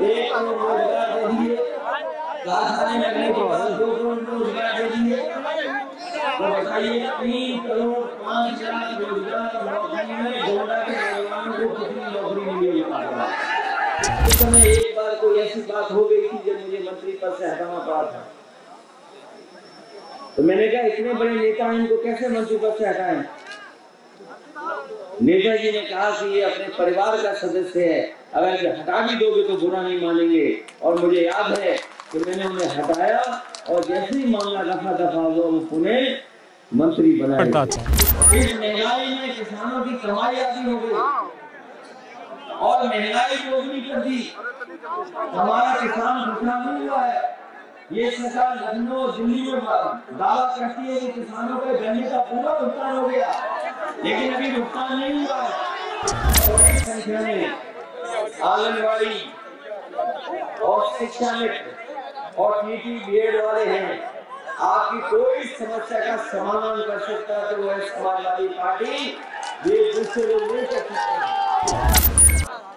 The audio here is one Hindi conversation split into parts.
1 करोड़ रोजगार दे दिए, कारखाने लगने के बाद 2 करोड़ रोजगार दे दिए। तो बताइए 3 करोड़ 5 लाख रोजगार नौकरी में गोंडा के नौजवानों को कितनी नौकरी मिली है? उस समय एक बार कोई ऐसी बात हो गई थी जब मुझे मंत्री पद से हटाना पड़ा था, तो मैंने कहा इतने बड़े नेता हैं, इनको कैसे मंत्री पद से हटाएं? नेताजी ने कहा कि ये अपने परिवार का सदस्य है, अगर हटा भी दोगे तो बुरा नहीं मानेंगे। और मुझे याद है कि मैंने उन्हें हटाया और जैसे ही मामला दफा हुआ वो पुणे मंत्री बनाए। इस महंगाई में किसानों की कमाई आधी हो गई और महंगाई दोगुनी कर दी। हमारा किसान भुखा नहीं हुआ है। ये सरकार लखनऊ दिल्ली में दावा करती है कि किसानों के गन्ने का पूरा भुगतान हो गया, लेकिन अभी भुगतान नहीं हुआ है। बड़ी संख्या में आंगनबाड़ी और शिक्षा मित्र और टीटी बीएड वाले हैं। आपकी कोई समस्या का समाधान कर सकता है तो वो समाजवादी पार्टी, ये दूसरे लोग नहीं कर सकते।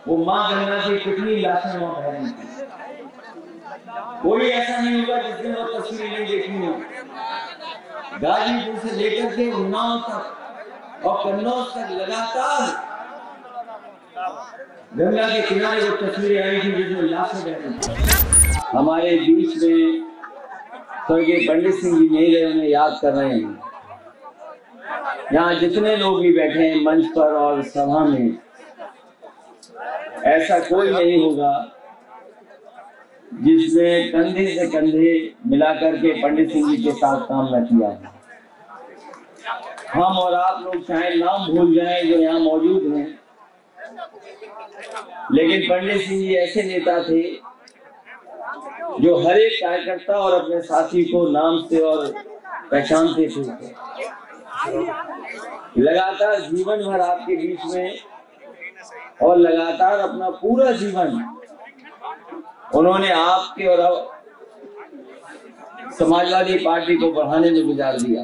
वो मां गंगा की कितनी लाशें वहां बह थी, कोई ऐसा नहीं होगा जिसने वो तस्वीरें नहीं देखी हो। गाजीपुर से लेकर के उन्नाव तक और कन्नौज तक लगातार गंगा के किनारे वो तस्वीरें आई थी जिसमें लाशें बह रही थी। हमारे बीच में स्वर्गीय पंडित सिंह जी नहीं रहे, उन्हें याद कर रहे हैं। यहाँ जितने लोग भी बैठे हैं मंच पर और सभा में, ऐसा कोई नहीं होगा जिसने कंधे से कंधे मिलाकर के पंडित सिंह जी के साथ काम न किया। हम और आप लोग चाहे नाम भूल जाएं जो यहाँ मौजूद हैं, लेकिन पंडित सिंह जी ऐसे नेता थे जो हर एक कार्यकर्ता और अपने साथी को नाम से और पहचानते थे। लगातार जीवन भर आपके बीच में और लगातार अपना पूरा जीवन उन्होंने आपके और समाजवादी पार्टी को बढ़ाने में गुजार दिया।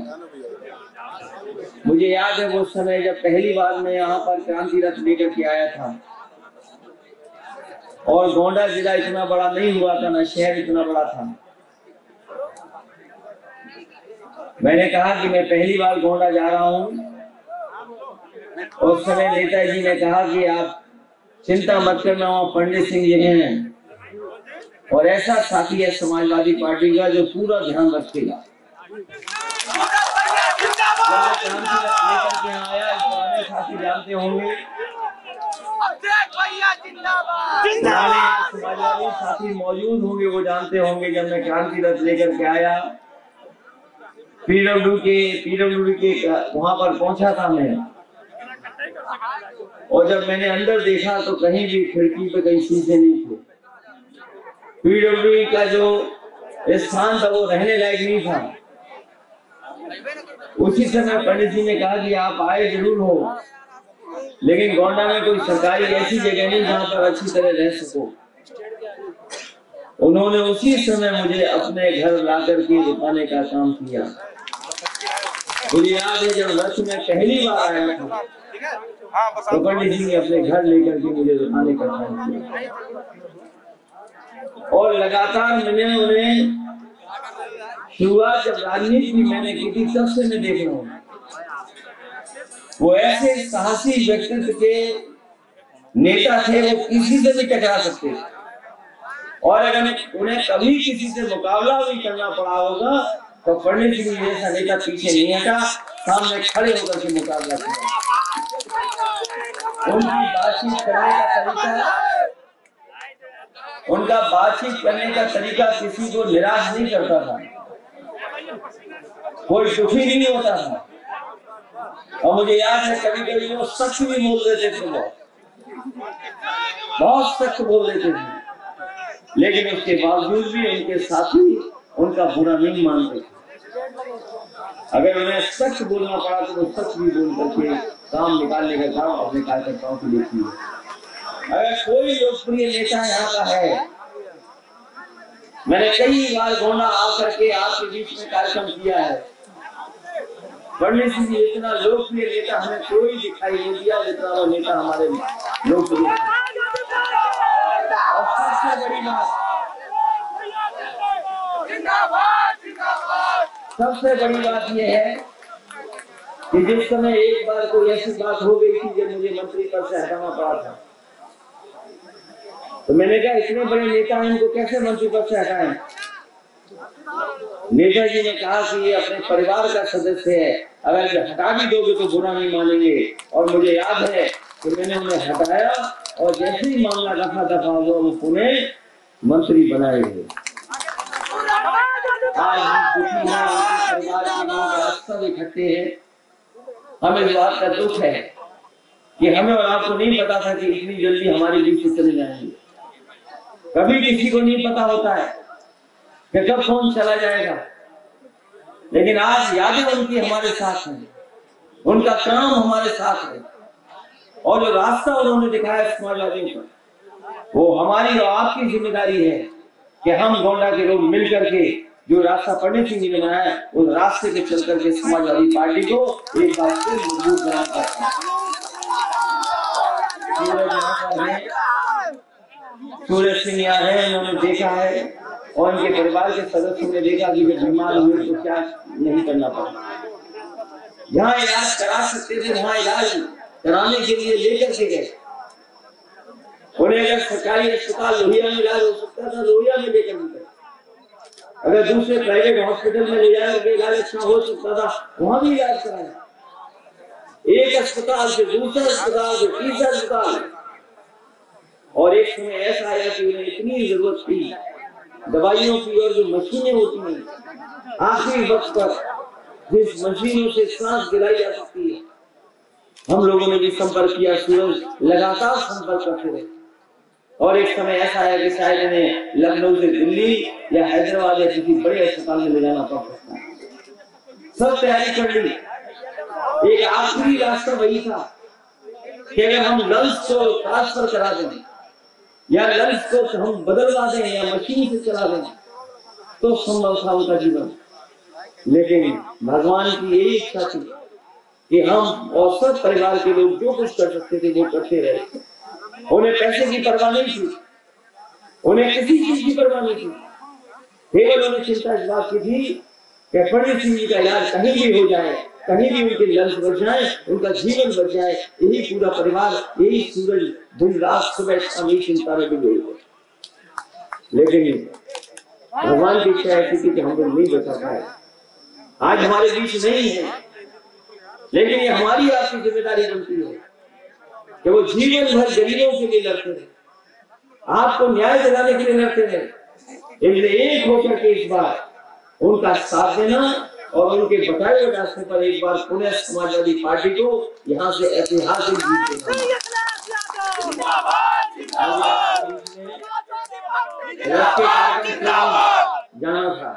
मुझे याद है वो समय जब पहली बार मैं यहाँ पर क्रांति रथ लेकर के आया था और गोंडा जिला इतना बड़ा नहीं हुआ था, ना शहर इतना बड़ा था। मैंने कहा कि मैं पहली बार गोंडा जा रहा हूँ। उस समय नेताजी ने कहा कि आप चिंता मत करना, वहाँ पंडित सिंह जी हैं और ऐसा साथी है समाजवादी पार्टी का जो पूरा ध्यान रखेगा। आया साथी जानते होंगे, समाजवादी साथी मौजूद होंगे, वो जानते होंगे जब मैं क्रांति रथ लेकर के आया, पीडब्ल्यूडी के वहां पर पहुंचा था मैं, और जब मैंने अंदर देखा तो कहीं भी खिड़की पे कहीं शीशे नहीं थे। पीडब्ल्यूडी का जो स्थान था वो रहने लायक नहीं था। उसी समय पंडित जी ने कहा कि आप आए जरूर हो, लेकिन गोंडा में कोई सरकारी ऐसी जगह नहीं जहां पर अच्छी तरह रह सको। उन्होंने उसी समय मुझे अपने घर लाकर के रुकाने का काम किया। मुझे याद है जब रथ में पहली बार आया था तो पंडित जी ने अपने घर लेकर के मुझे रुकाने का काम किया और लगातार मैंने उन्हें शुरुआत जब राजनीति मैंने की थी तब से मैं देख रहा हूँ। वो ऐसे साहसी व्यक्तित्व के नेता थे, वो किसी से भी टकरा सकते थे और अगर उन्हें कभी किसी से मुकाबला भी करना पड़ा होगा तो पंडित सिंह जैसा नेता पीछे नहीं हटा, सामने खड़े होकर के मुकाबला किया। उनका बातचीत करने का तरीका किसी को निराश नहीं करता था, कोई दुखी नहीं होता था। और मुझे याद है कभी कभी वो सच भी बोल देते थे, बहुत सच बोल देते थे, लेकिन उसके बावजूद भी उनके साथी उनका बुरा नहीं मानते थे। अगर उन्हें सच बोलना पड़ा तो वो सच भी बोल करके काम निकालने का काम अपने कार्यकर्ताओं को देती है। अगर कोई लोकप्रिय नेता यहाँ का है, मैंने कई बार गोंडा आकर के आपके बीच में कार्यक्रम किया है, पंडित सिंह जी इतना लोकप्रिय नेता हमें कोई दिखाई नहीं दिया जितना वो नेता हमारे लोकप्रिय। और सबसे बड़ी सबसे बड़ी बात यह है कि जिस समय एक बार कोई ऐसी बात हो गई थी जब मुझे मंत्री पद से हटाना पड़ा था, तो मैंने कहा इतने बड़े नेता हैं, इनको कैसे मंत्री पद से हटाएं। नेताजी ने कहा कि ये अपने परिवार का सदस्य है, अगर ये हटा भी दोगे तो बुरा नहीं मानेंगे। और मुझे याद है कि मैंने उन्हें हटाया और जैसे ही मामला दफा दफा हुआ वो पुनः मंत्री बनाए गए। आज हम दुखी हैं, परिवार के लोग रास्ता इकट्ठे हैं। हमें इस बात का दुख है कि हमें और आपको नहीं पता था कि इतनी जल्दी हमारी बीच से चले जाएंगे। कभी किसी को नहीं पता होता है कि कब कौन चला जाएगा, लेकिन आज यादें उनकी हमारे साथ हैं, उनका काम हमारे साथ है, और जो रास्ता उन्होंने दिखाया समाजवादियों का, वो हमारी और आपकी जिम्मेदारी है कि हम गोंडा के लोग मिलकर के जो रास्ता पंडित सिंह जी ने बनाया उस रास्ते पे चल करके समाजवादी पार्टी को एक बार फिर मजबूत बनाना है। सूरज सिंह यहाँ है, उन्होंने देखा है और उनके परिवार के सदस्यों ने देखा कि वे बीमार हुए तो क्या नहीं करना पड़ा। जहाँ इलाज करा सकते थे वहाँ इलाज कराने के लिए लेकर के गए। उन्हें अगर सरकारी अस्पताल लोहिया में इलाज हो सकता था, लोहिया में लेकर गए। अगर दूसरे प्राइवेट हॉस्पिटल में ले जाकर इलाज अच्छा हो सकता था, वहां भी इलाज कराया। एक अस्पताल से दूसरा अस्पताल से तीसरा अस्पताल, और एक समय ऐसा आया कि उन्हें इतनी जरूरत थी दवाइयों की और जो मशीनें होती हैं आखिरी वक्त पर जिस मशीनों से सांस दिलाई जा सकती है, हम लोगों ने भी संपर्क किया। सूरज लगातार संपर्क करते रहे और एक समय ऐसा आया कि शायद इन्हें लखनऊ से दिल्ली या हैदराबाद या किसी बड़े अस्पताल में ले जाना पड़ सकता है। सब तैयारी कर ली। एक आखिरी रास्ता वही था कि अगर हम लंग्स को ट्रांसफर करा दें या लंग्स को हम बदलवा दें या मशीन से चला दें तो संभव था उनका जीवन। लेकिन भगवान की यही इच्छा थी कि हम और सब परिवार के लोग जो कुछ कर सकते थे वो करते रहे। उन्हें पैसे की परवाह नहीं थी, उन्हें किसी चीज की परवाह नहीं थी, केवल उन्हें चिंता इस बात की थी कि पंडित सिंह जी का इलाज कहीं भी हो जाए, कहीं भी उनके लंग्स बच जाए, उनका जीवन बच जाए। यही पूरा परिवार, यही सूरज दिन रात सुबह शाम चिंता में डूबे हुए। लेकिन भगवान की इच्छा ऐसी थी कि हम लोग नहीं बचा पाए, आज हमारे बीच नहीं है। लेकिन ये हमारी आपकी जिम्मेदारी बनती है कि वो जीवन भर गरीबों के लिए लड़ते रहे, आपको न्याय दिलाने के लिए लड़ते रहे। इसलिए एक होकर के इस बार उनका साथ देना और उनके बताए हुए रास्ते पर एक बार पुनः समाजवादी पार्टी को यहाँ से ऐतिहासिक जीत देना। जाना था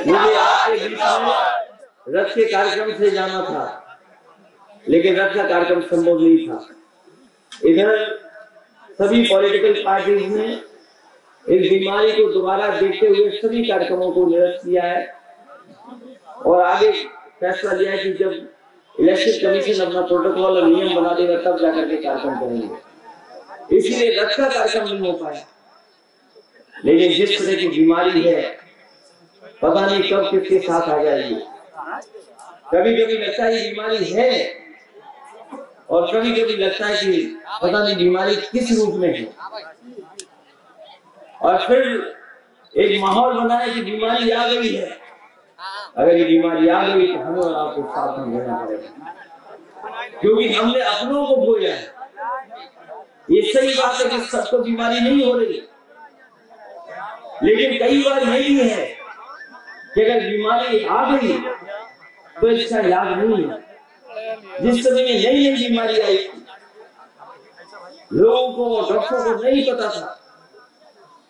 मुझे आपके बीच में रथ के कार्यक्रम से जाना था, लेकिन रथ का कार्यक्रम संभव नहीं था। इधर सभी पॉलिटिकल पार्टीज ने इस बीमारी को दोबारा देखते हुए सभी कार्यक्रमों को निरस्त किया है और आगे फैसला लिया है कि जब इलेक्शन कमीशन अपना प्रोटोकॉल और नियम बना देगा तब जाकर के कार्यक्रम करेंगे। इसीलिए रथ का कार्यक्रम नहीं हो पाया। लेकिन जिस तरह की बीमारी है पता नहीं कब किसके साथ आ जाएगी। कभी कभी लगता है बीमारी है और कभी कभी लगता है कि पता नहीं बीमारी किस रूप में है, और फिर एक माहौल बना है कि बीमारी आ गई है। अगर ये बीमारी आ गई तो हमें और आपको सावधान रहना पड़ेगा, क्योंकि हमने अपनों को खोया है। ये सही बात है कि सबको बीमारी नहीं हो रही, लेकिन कई बार ये भी है कि अगर बीमारी आ गई तो इसका इलाज नहीं है। जिस समय में नई नई बीमारी आई थी, लोगों को, डॉक्टरों को नहीं पता था।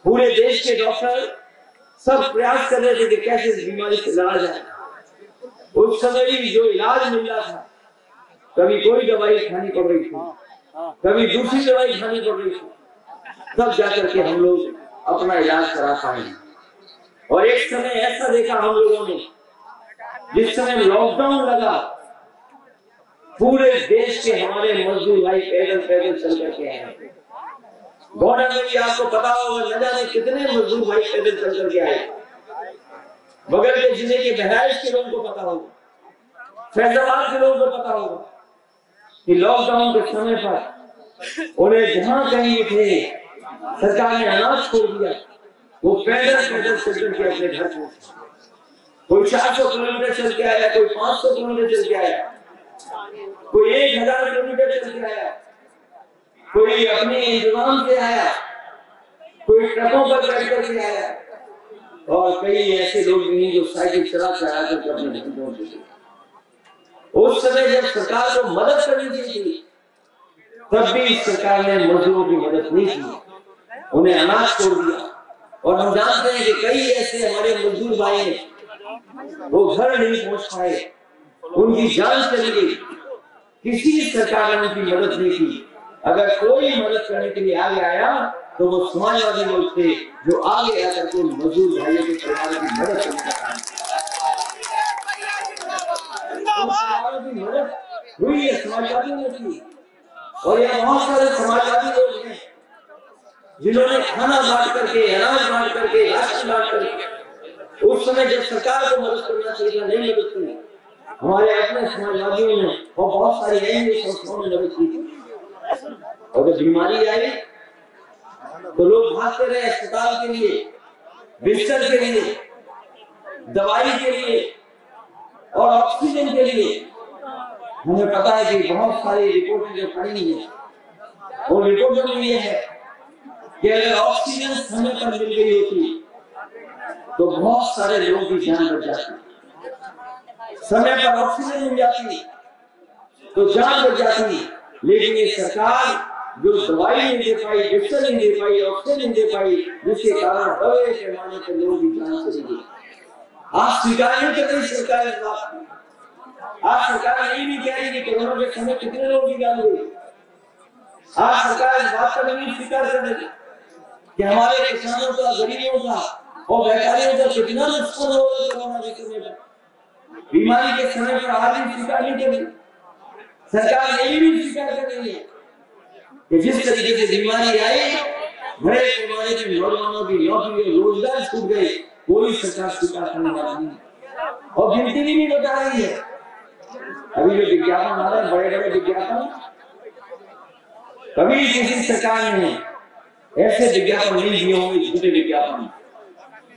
पूरे देश के डॉक्टर सब प्रयास कर रहे थे कि कैसे इस बीमारी से लड़ा जाए। उस समय भी जो इलाज मिल रहा था, कभी कोई दवाई खानी पड़ रही थी, कभी दूसरी दवाई खानी पड़ रही थी, तब जाकर के हम लोग अपना इलाज करा पाए। और एक समय ऐसा देखा हम लोगों ने, जिस समय लॉकडाउन लगा, पूरे देश के हमारे मजदूर भाई पैदल पैदल चल करके आए। गोंडा में भी आपको पता होगा, न जाने कितने मजदूर भाई पैदल चल करके आए। बगल के जिले के बहराइच के लोगों को पता होगा, फैजाबाद के लोगों को पता होगा कि लॉकडाउन के समय पर उन्हें जहां कहीं थे सरकार ने अनाज छोड़ दिया, वो पैदल पैदल चल के अपने घर पहुंचे। कोई 400 किलोमीटर चल के आया, कोई 500 किलोमीटर चल के आया, कोई 1000 किलोमीटर चल के आया, कोई अपने इंतजाम से आया, कोई ट्रकों पर बैठ करके आया, और कई ऐसे लोग भी जो साइकिल चला कर आया तो अपने घर पहुंचे। उस समय जब सरकार को मदद करनी थी तब भी सरकार ने मजदूरों की मदद नहीं की, उन्हें अनाज छोड़ दिया। और हम जानते हैं कि कई ऐसे हमारे मजदूर भाई हैं वो घर नहीं पहुंच पाए, उनकी जान चली गई, किसी सरकार ने उनकी मदद नहीं की। अगर कोई मदद करने के लिए आगे आया तो वो समाजवादी लोग थे जो आगे आकर के मजदूर भाइयों के परिवार की मदद करने का काम मदद हुई है, समाजवादियों ने की। और यहाँ बहुत सारे समाजवादी लोग हैं जिन्होंने खाना बांट करके, अनाज बांट करके, राशन बांट करके उस समय जब सरकार को मदद करना चाहिए था नहीं मदद की। हमारे अपने समाजवादियों ने और बहुत सारी एनजीओ संस्थाओं ने मदद की थी। और जब बीमारी आई तो लोग भागते रहे अस्पताल के लिए, बिस्तर के लिए, दवाई के लिए और ऑक्सीजन के लिए। हमें पता है कि बहुत सारी रिपोर्टें जो पड़ी है वो रिपोर्टों में ये है कि अगर ऑक्सीजन समय पर मिल गई होती तो बहुत सारे लोगों की जान बच जाती, समय पर ऑक्सीजन मिल जाती तो जान बच जाती। लेकिन ये सरकार जो दवाई नहीं दे पाई, बिस्तर नहीं दे पाई, ऑक्सीजन नहीं दे पाई, जिसके कारण बड़े पैमाने पर लोगों की जान चली गई। आज स्वीकार नहीं कर रही सरकार इस बात को। आज सरकार यही नहीं कह रही कि कोरोना के समय कितने लोगों की जान गई। आज सरकार इस बात का नहीं स्वीकार कर रही कि हमारे किसानों का, गरीबों का और व्यापारियों का कितना नुकसान हो रहा है कोरोना के समय पर। बीमारी के समय पर आज भी स्वीकार नहीं कर रही सरकार, यही भी स्वीकार कर रही है कि जिस तरीके से बीमारी आई, बड़े पैमाने पर नौजवानों की नौकरी और रोजगार छूट गए, कोई सरकार स्वीकार करने वाली नहीं और गिनती भी नहीं बता रही है। अभी जो विज्ञापन आ रहे हैं, बड़े बड़े विज्ञापन, कभी किसी सरकार ने ऐसे विज्ञापन नहीं दिए होंगे, झूठे विज्ञापन,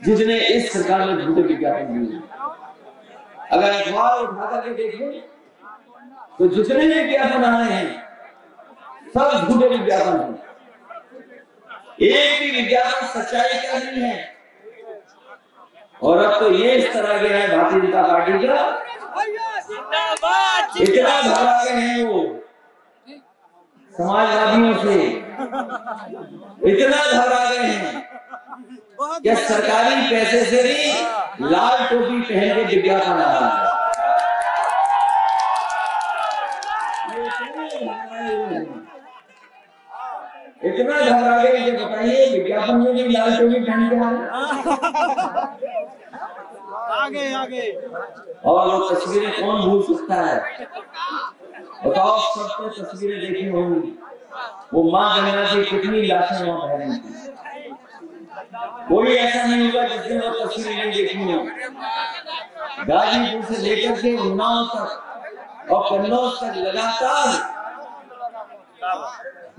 जितने इस सरकार ने झूठे विज्ञापन दिए। अगर अखबार उठा करके देखें तो जितने विज्ञापन आ रहे हैं सब झूठे विज्ञापन हैं। एक भी विज्ञापन सच्चाई का नहीं है। और अब तो ये इस तरह गया है भारतीय जनता पार्टी का, इतना घबरा गए हैं वो समाजवादियों से, इतना घबरा गए हैं कि सरकारी पैसे से भी लाल टोपी पहन के विज्ञापन आ रहा है। इतना घबरा गए कि बताइए विज्ञापन में भी लाल टोपी पहन के आगे आगे। और वो तस्वीरें कौन भूल सकता है? बताओ, सबने तस्वीरें देखी होंगी, वो माँ गंगा की कितनी लाशें वहां बह रही थी। कोई ऐसा नहीं होगा जिसने वो तस्वीरें नहीं देखी हो। गाजीपुर से लेकर के उन्नाव तक और कन्नौज तक लगातार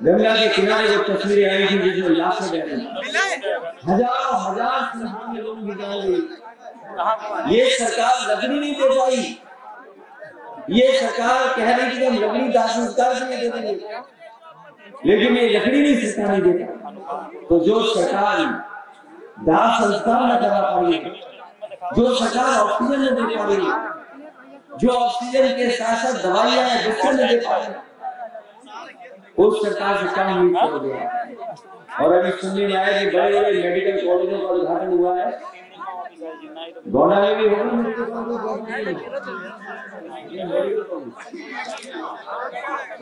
गंगा के किनारे जो तस्वीरें आई थी जिसमें लाशें बह रही थी, हजारों हजार संख्या में लोग भी गए। ये सरकार लकड़ी नहीं दे पाई। ये सरकार कह रही थी हम लकड़ी दाह संस्कार के लिए दे देंगे, लेकिन ये लकड़ी नहीं सरकार नहीं देता। तो जो सरकार दाह संस्कार न करा पाई, जो सरकार ऑक्सीजन न दे पा रही, जो ऑक्सीजन के साथ साथ दवाइयां बिस्तर न दे पा रही, उस सरकार से काम नहीं कर गया। और अभी सुनने में आया कि बड़े बड़े मेडिकल कॉलेजों का उद्घाटन हुआ है, गोंडा में भी होगा मेडिकल कॉलेज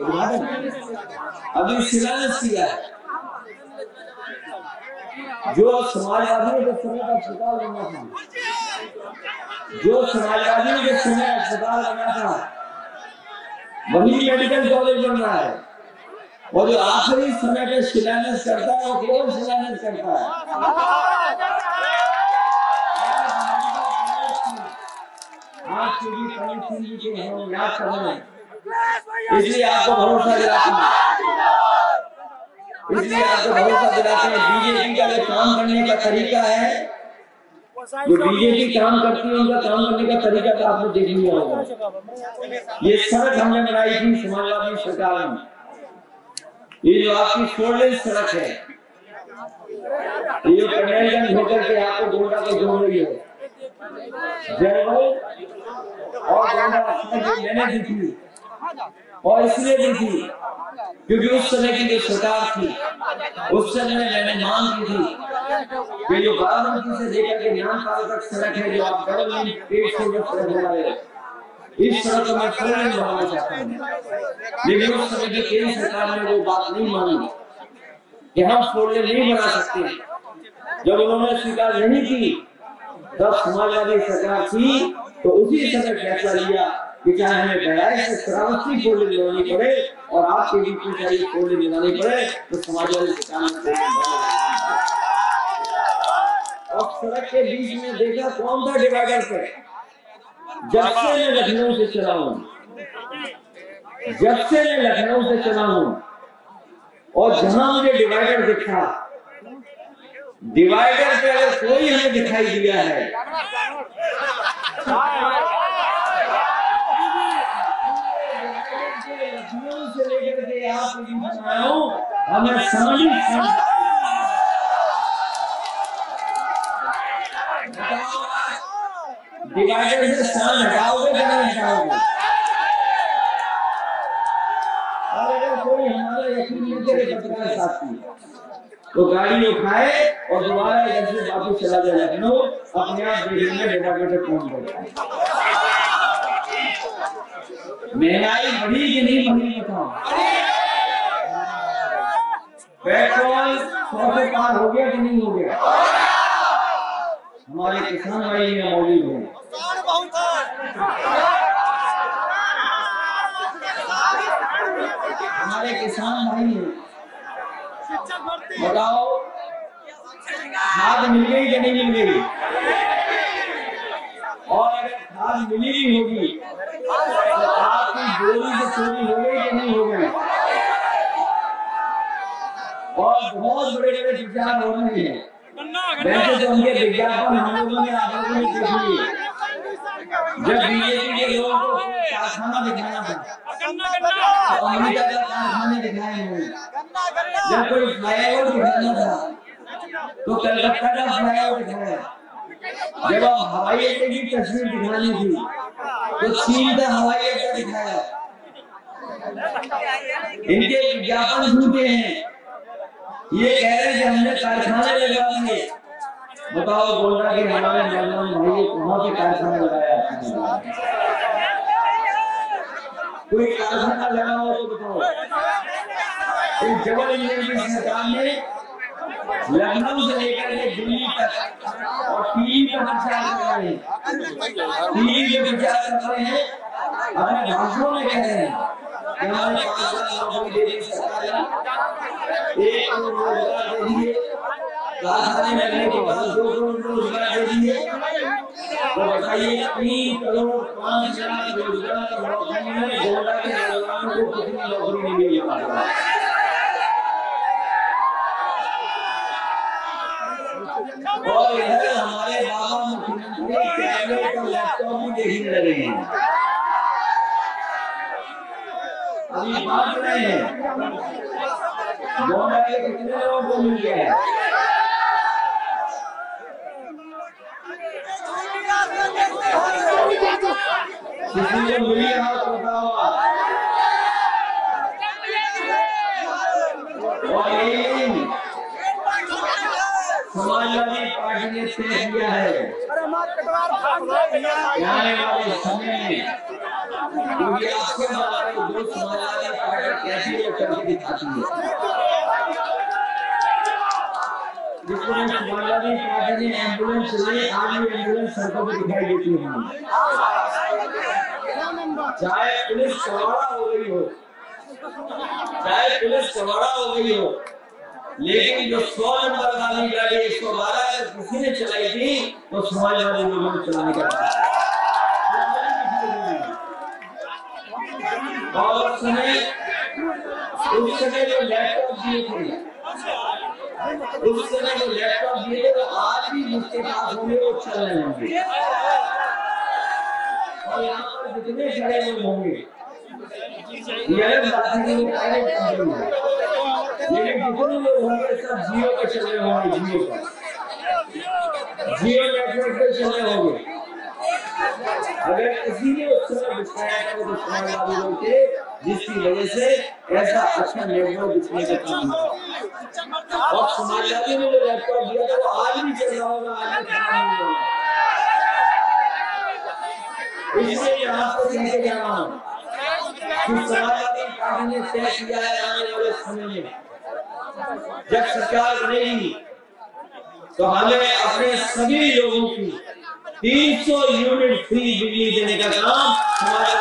उद्घाटन, अभी शिलान्यास किया है। जो समाजवादियों के समय का अस्पताल बना था, जो समाजवादियों के समय अस्पताल बना था, वही मेडिकल कॉलेज बन रहा है। और जो आखिरी समय पे शिलान्यास करता है वो कौन शिलान्यास करता है? आज के भी पंडित सिंह जी को हम याद कर रहे हैं, इसलिए आपको भरोसा दिलाते हैं, बीजेपी का जो काम करने का तरीका है, जो बीजेपी काम करती है उनका काम करने का तरीका तो आपने देख लिया होगा। ये सड़क हमने बनाई थी समाजवादी सरकार में, ये जो आपकी 4 लेन सड़क है, ये कन्यागंज होकर के आपको गोंडा को जोड़ रही है, जयपुर और गोंडा मैंने दी थी, और इसलिए दी थी क्योंकि उस समय की जो सरकार थी, उस समय मैंने मांग की थी कि जो बाराबंकी से लेकर के नामपाल तक सड़क है, जो आप गवर्नमेंट पेड़ से जो सड़क बना रहे, इस सड़क को मैं 4 लेन बनाना चाहता हूँ। लेकिन उस समय की केंद्र सरकार ने वो बात नहीं मानी कि हम 4 लेन नहीं बना सकते। जब उन्होंने स्वीकार नहीं की, तब समाजवादी सरकार थी तो उसी समय फैसला लिया कि चाहे हमें बहराइच से श्रावस्ती 4 लेन बनानी पड़े और आपके बीच में चाहे 4 लेन बनानी पड़े, तो समाजवादी सरकार ने और सड़क के बीच में देखा कौन सा डिवाइडर पे, जब से मैं लखनऊ से चला हूँ, और जहां मुझे डिवाइडर दिखा, डिवाइडर पे अगर कोई हमें दिखाई दिया है, लखनऊ से लेकर के आप हमें समझ डिवाइडर से सामान हटाओगे कि नहीं हटाओगे? और अगर कोई हमारा यकीन नहीं करे पत्रकार साथी, तो गाड़ी उठाए और दोबारा इधर से वापस चला जाए लखनऊ, अपने आप देखेंगे डेटाबेटर कौन बैठा है। महंगाई बढ़ी कि नहीं बढ़ी बताओ? पेट्रोल 100 से पार हो गया कि नहीं हो गया? हमारे किसान भाई यहाँ मौजूद हैं, हमारे किसान भाई हैं, बताओ खाद मिल गई कि नहीं मिल गई? और अगर खाद मिली भी होगी तो आपकी गोली से चोरी हो गई कि नहीं हो गई? और बहुत बड़े बड़े विचार हो रहे हैं, वैसे तो उनके विज्ञापन हम लोगों ने आप लोगों ने देख लिए। जब बीजेपी के लोगों को कारखाना दिखाना था, तो अमेरिका का कारखाने दिखाए हुए, जब कोई फ्लाईओवर दिखाना था तो कलकत्ता का फ्लाईओवर दिखाया, जब आप हवाई अड्डे की तस्वीर दिखानी थी तो चीन का हवाई अड्डा दिखाया। इनके विज्ञापन झूठे हैं, ये कह रहे हैं कि हमने कारखाने लगा दिए। बताओ गोंडा के हमारे नौजवान भाई कहाँ पे कारखाना लगाया? कोई कारखाना लगा हो तो बताओ। इस जबल इंजीनियरिंग सरकार ने लखनऊ से लेकर के दिल्ली तक और टीवी पे प्रचार कर रहे हैं, टीवी पे प्रचार कर रहे हैं, अपने भाषणों में कह रहे हैं कि हमारे 5 लाख नौकरी दे दी सरकार ने, 1 करोड़ रोजगार दे दिए, कारखाने लगने के बाद 2 करोड़ रोजगार दे दिए। तो बताइए 3 करोड़ 5 लाख रोजगार नौकरी में गोंडा के नौजवानों को कितनी नौकरी नहीं मिल पा रहा? और इधर हमारे बाबा मुख्यमंत्री टैबलेट और लैपटॉप भी देखने लगे हैं, अभी बांट रहे हैं। गोंडा के कितने लोगों को मिल गया है? किसी को मिली हो तो बताओ। और समाजवादी पार्टी ने तय किया है आने वाले समय में, क्योंकि आपके हमारे जो समाजवादी पार्टी कैसी है करके दिखाती है, जिसको समाजवादी पार्टी ने एम्बुलेंस चलाई, आज भी एम्बुलेंस सड़कों पर दिखाई देती है। चाहे पुलिस कवाड़ा हो गई हो, लेकिन जो 100 नंबर वाली गाड़ी 112 किसी ने चलाई थी तो समाजवादी लोगों ने चलाने का और उस समय जो लैपटॉप दिए थे, उस समय जो लैपटॉप दिए थे वो आज भी जिसके पास होंगे वो चल रहे होंगे। और यहाँ पर जितने खड़े लोग होंगे ये अलग बात है कि वो प्राइवेट कंपनी है, लेकिन जितने लोग होंगे सब जियो पे चल रहे होंगे, जियो नेटवर्क पे चल रहे होंगे। अगर किसी ने उस समय बिछाया था तो समाजवादी लोग थे, जिसकी वजह से ऐसा अच्छा नेटवर्क बिछने का काम हुआ। और समाजवादी ने जो लैपटॉप दिया था वो आज भी चल रहा होगा, आज भी खराब नहीं होगा। इसलिए यहाँ पर कहते जा रहा हूँ कि समाजवादी पार्टी ने तय किया है आने वाले समय में जब सरकार बनेगी तो हमें अपने सभी लोगों की 300 यूनिट फ्री बिजली देने का काम हमारा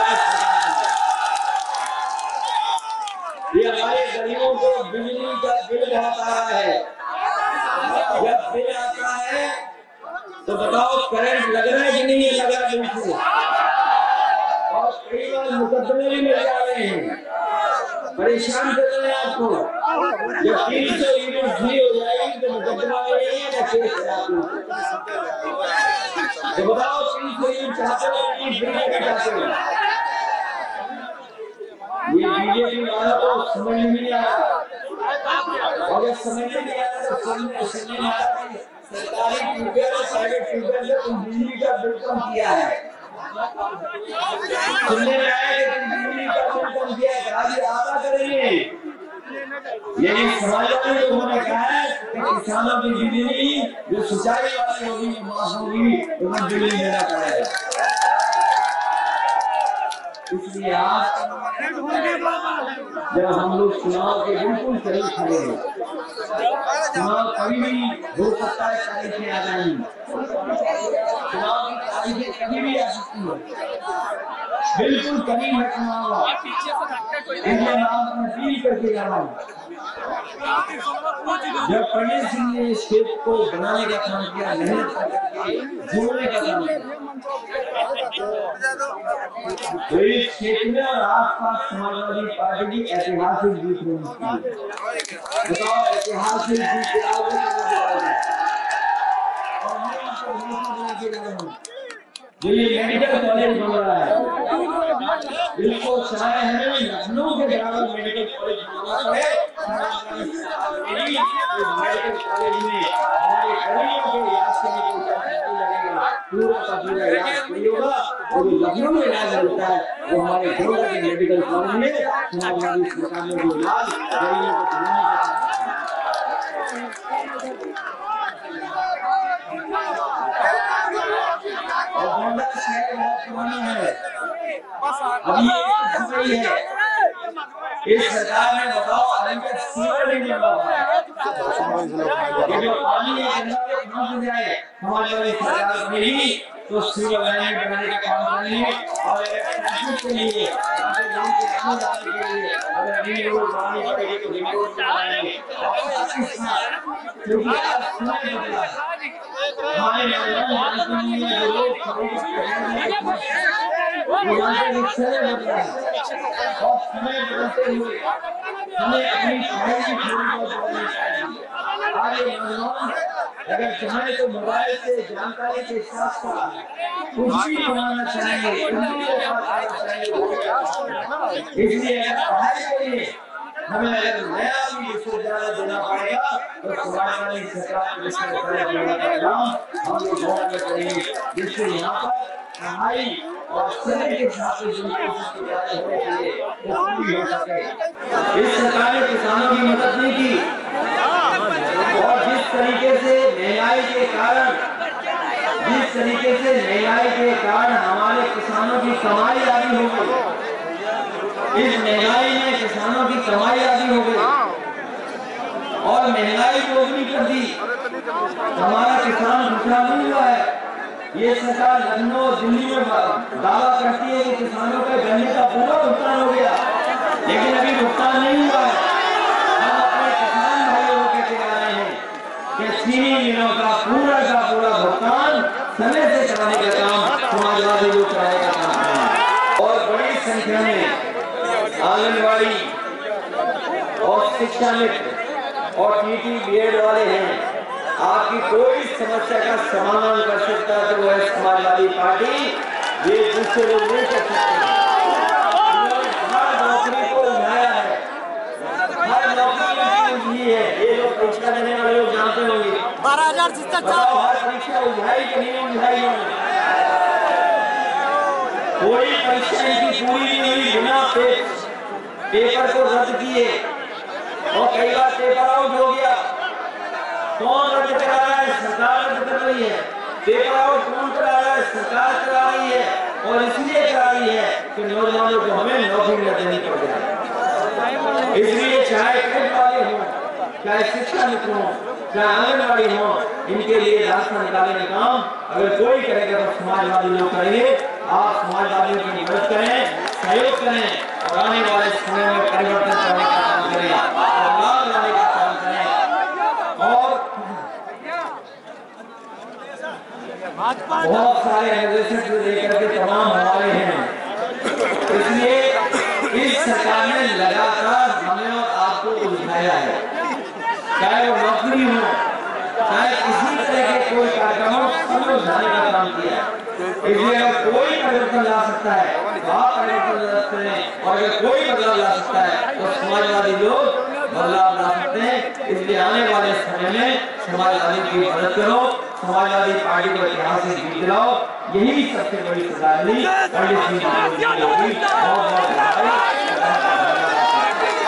ये हमारे गरीबों को बिजली का बिल बहुत आ रहा है। जब बिल आता है तो बताओ करंट लग रहा है कि नहीं है, लग रहा है बिल्कुल। और कई बार मुकदमे भी मिल जा रहे हैं, परेशान कर रहे हैं आपको। जब 300 यूनिट फ्री हो जाएगी तो मुकदमा नहीं केस तो बताओ 300 यूनिट चाहते हो नहीं फ्री चाहते हो? ये बीजेपी वालों को समझ नहीं आ रहा। और जब समझ नहीं आ रहा तो समझ नहीं आ रहा कि सरकारी ट्यूबवेल और प्राइवेट ट्यूबवेल से तुम बिजली का बिल कम किया है। सुनने में आया कि तुम बिजली का बिल कम किया है, आज आधा करेंगे। लेकिन समाजवादी लोगों ने कहा है कि किसानों की बिजली जो सिंचाई वाली होगी माफ होगी, उन्हें बिजली देना पड़ेगा। इसलिए आज जब हम लोग चुनाव के बिल्कुल करीब खड़े हैं, चुनाव कभी भी हो सकता है, तारीखें आ जाएंगी, चुनाव की तारीखें कभी भी आ सकती है, बिल्कुल करीब है चुनाव। इसलिए मैं आपको अपील करके जा रहा हूँ, जब पंडित सिंह ने इस क्षेत्र को बनाने का काम किया, मेहनत करके जोड़ने का काम किया, तो इस क्षेत्र में और आसपास समाजवादी पार्टी की ऐतिहासिक जीत हुई। बताओ ऐतिहासिक जीत जो ये मेडिकल कॉलेज बन रहा है, इसको चाहे हमें लखनऊ के बराबर मेडिकल कॉलेज बनाना पड़े, मेडिकल कॉलेज में हमारे गरीबों के इलाज करने को लगेगा, पूरा का पूरा इलाज नहीं होगा। और जो लखनऊ में इलाज मिलता है वो हमारे गोला के मेडिकल कॉलेज में समाजवादी सरकार ने जो इलाज गरीबों को कराने का शहर बहुत पुराना है, अभी ये है इस सरकार ने बताओ अभी तक सीवर नहीं बना है। ये जो पानी है गंगा के कहां से जाए, हमारी सरकार बनेगी तो सीवर लाइन बनाने का काम करेंगे। और ट्रैफिक के लिए गांव के आने जाने के लिए अगर रिंग रोड बनानी पड़ेगी तो रिंग रोड बनाएंगे। क्योंकि आज समय बदला है, हमारे जो लोग और समय बदलते हुए हमें अपनी पढ़ाई की थोड़ी आगे नौजवान अगर चाहे तो मोबाइल से जानकारी के साथ साथ कुछ भी कमाना चाहेंगे, इसलिए पढ़ाई के लिए हमें अगर नया भी विश्वविद्यालय देना पड़ेगा तो समाजवादी सरकार विश्वविद्यालय हम लोग करेंगे, जिससे यहाँ पर पढ़ाई और समय के साथ इस सरकार ने किसानों की मदद नहीं की। और जिस तरीके से महंगाई के कारण हमारे किसानों की कमाई आधी हो गई, इस महंगाई में किसानों की कमाई आधी हो गई और महंगाई दोगुनी कर दी, हमारा किसान खुशहाल नहीं हुआ है। ये सरकार लखनऊ दिल्ली में दावा करती है कि किसानों के गन्ने का पूरा भुगतान हो गया, लेकिन अभी भुगतान नहीं हुआ है। हम अपने किसान भाइयों को कहते आ रहे हैं कि चीनी मिलों का पूरा भुगतान समय से कराने का काम समाजवादी लोग कराने का काम है। और बड़ी संख्या में आंगनबाड़ी और शिक्षा मित्र और टीटी बीएड वाले हैं, आपकी कोई समस्या का समाधान कर सकता है तो वह समाजवादी पार्टी, ये दूसरे लोग नहीं कर सकते। हर नौकरी को उठाया है, हर नौकरी की है, ये लोग परीक्षा देने वाले लोग जानते होंगे। 12,000 हर परीक्षा उठाई कि नहीं उठाई होंगी? कोई परीक्षा इनकी पूरी नहीं हुई बिना पेपर को रद्द किए, और कई बार पेपर आउट हो गया। कौन रद्द करा रहा है? सरकार रद्द कर रही है। पेपर आउट कौन करा रहा है? सरकार करा रही है, और इसलिए करा रही है कि नौजवानों को हमें नौकरी न देनी पड़ जाए। इसलिए चाहे कृषि वाले हों, चाहे शिक्षा मित्र हों, चाहे आंगनबाड़ी हों, इनके लिए रास्ता निकालने का काम अगर कोई करेगा तो समाजवादी लोग करेंगे। आप समाजवादियों की मदद करें, सहयोग करें, और आने वाले समय में परिवर्तन करने का काम करें, बदलाव लाने का काम करें। और बहुत सारे निर्देशक से लेकर के तमाम हमारे हैं, इसलिए इस सरकार ने लगातार हमें और आपको उलझाया है, चाहे वो नौकरी हो, चाहे किसी तरह के कोई कार्यक्रम हो, सब उलझाने का काम किया है। इसलिए अगर कोई परिवर्तन ला सकता है तो आप परिवर्तन ला सकते हैं, और अगर कोई बदलाव ला सकता है तो समाजवादी लोग बदलाव ला सकते हैं। इसलिए आने वाले समय में समाजवादी की मदद करो, समाजवादी पार्टी को इतिहास से जीत दिलाओ, यही सबसे बड़ी श्रद्धांजलि पंडित जी को होगी। बहुत बहुत